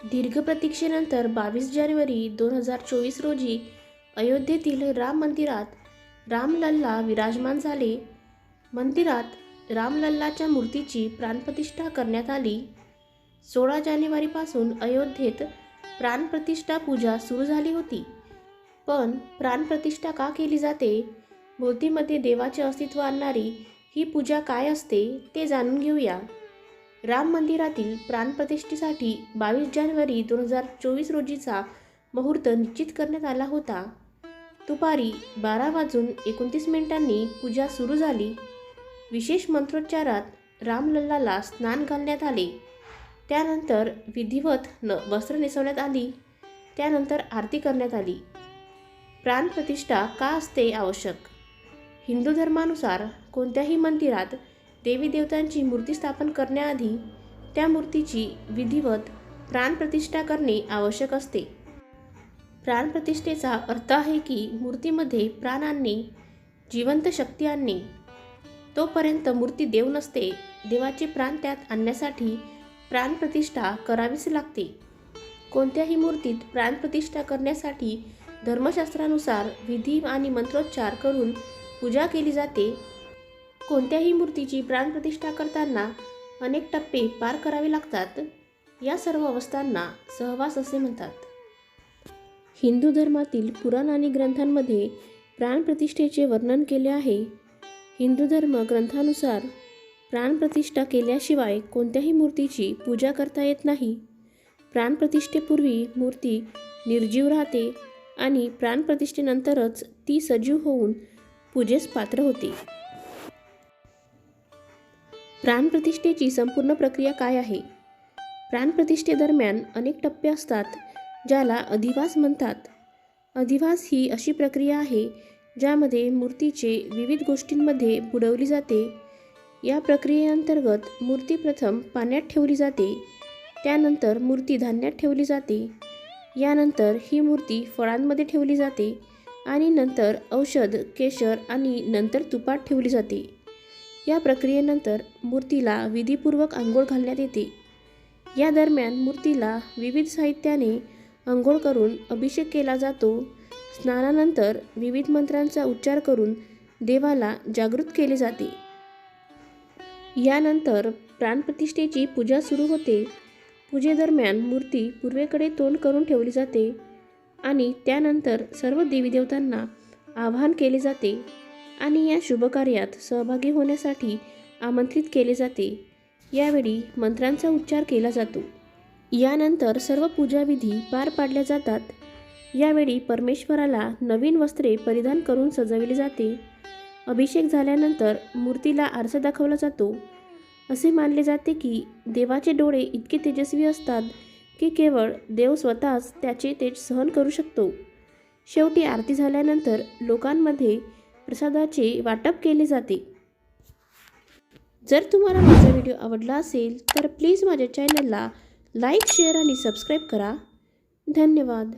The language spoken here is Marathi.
दीर्घ प्रतीक्षेनंतर 22 जानेवारी 2024 रोजी अयोध्येतील राम मंदिरात रामलल्ला विराजमान झाले. मंदिरात रामलल्लाच्या मूर्तीची प्राणप्रतिष्ठा करण्यात आली. 16 जानेवारीपासून अयोध्येत प्राणप्रतिष्ठा पूजा सुरू झाली होती. पण प्राणप्रतिष्ठा का केली जाते? मूर्तीमध्ये देवाचे अस्तित्व आणणारी ही पूजा काय असते ते जाणून घेऊया. राम मंदिरातील प्राणप्रतिष्ठेसाठी 22 जानेवारी 2024 रोजीचा मुहूर्त निश्चित करण्यात आला होता. दुपारी 12:29 पूजा सुरू झाली. विशेष मंत्रोच्चारात रामलल्लाला स्नान घालण्यात आले. त्यानंतर विधिवत वस्त्र नेसवण्यात आली. त्यानंतर आरती करण्यात आली. प्राणप्रतिष्ठा का असते आवश्यक? हिंदू धर्मानुसार कोणत्याही मंदिरात देवी देवतांची मूर्ती स्थापन करण्याआधी त्या मूर्तीची विधिवत प्राणप्रतिष्ठा करणे आवश्यक असते. प्राणप्रतिष्ठेचा अर्थ आहे की मूर्तीमध्ये प्राण आणणे, जिवंत शक्ती आणणे. तोपर्यंत मूर्ती देव नसते. देवाचे प्राण त्यात आणण्यासाठी प्राणप्रतिष्ठा करावीच लागते. कोणत्याही मूर्तीत प्राणप्रतिष्ठा करण्यासाठी धर्मशास्त्रानुसार विधी आणि मंत्रोच्चार करून पूजा केली जाते. कोणत्याही मूर्तीची प्राणप्रतिष्ठा करताना अनेक टप्पे पार करावे लागतात. या सर्व अवस्थांना सहवास असे म्हणतात. हिंदू धर्मातील पुराण आणि ग्रंथांमध्ये प्राणप्रतिष्ठेचे वर्णन केले आहे. हिंदू धर्म ग्रंथानुसार प्राणप्रतिष्ठा केल्याशिवाय कोणत्याही मूर्तीची पूजा करता येत नाही. प्राणप्रतिष्ठेपूर्वी मूर्ती निर्जीव राहते आणि प्राणप्रतिष्ठेनंतरच ती सजीव होऊन पूजेस पात्र होते. प्राणप्रतिष्ठेची संपूर्ण प्रक्रिया काय आहे? प्राणप्रतिष्ठेदरम्यान अनेक टप्पे असतात, ज्याला अधिवास म्हणतात. अधिवास ही अशी प्रक्रिया आहे ज्यामध्ये मूर्तीचे विविध गोष्टींमध्ये बुडवली जाते. या प्रक्रियेअंतर्गत मूर्ती प्रथम पाण्यात ठेवली जाते. त्यानंतर मूर्ती धान्यात ठेवली जाते. यानंतर ही मूर्ती फळांमध्ये ठेवली जाते आणि नंतर औषध, केशर आणि नंतर तुपात ठेवली जाते. या प्रक्रियेनंतर मूर्तीला विधीपूर्वक आंघोळ घालण्यात येते. या दरम्यान मूर्तीला विविध साहित्याने आंघोळ करून अभिषेक केला जातो. स्नानानंतर विविध मंत्रांचा उच्चार करून देवाला जागृत केले जाते. यानंतर प्राणप्रतिष्ठेची पूजा सुरू होते. पूजेदरम्यान मूर्ती पूर्वेकडे तोंड करून ठेवली जाते आणि त्यानंतर सर्व देवी देवतांना आवाहन केले जाते आणि या शुभकार्यात सहभागी होण्यासाठी आमंत्रित केले जाते. यावेळी मंत्रांचा उच्चार केला जातो. यानंतर सर्व पूजाविधी पार पाडल्या जातात. यावेळी परमेश्वराला नवीन वस्त्रे परिधान करून सजविले जाते. अभिषेक झाल्यानंतर मूर्तीला आरसा दाखवला जातो. असे मानले जाते की देवाचे डोळे इतके तेजस्वी असतात की केवळ देव स्वतःच त्याचे तेज सहन करू शकतो. शेवटी आरती झाल्यानंतर लोकांमध्ये प्रसादाचे वाटप केले जाते. जर तुम्हाला माझा व्हिडिओ आवडला असेल तर प्लीज माझ्या चॅनलला लाईक, शेअर आणि सबस्क्राईब करा. धन्यवाद.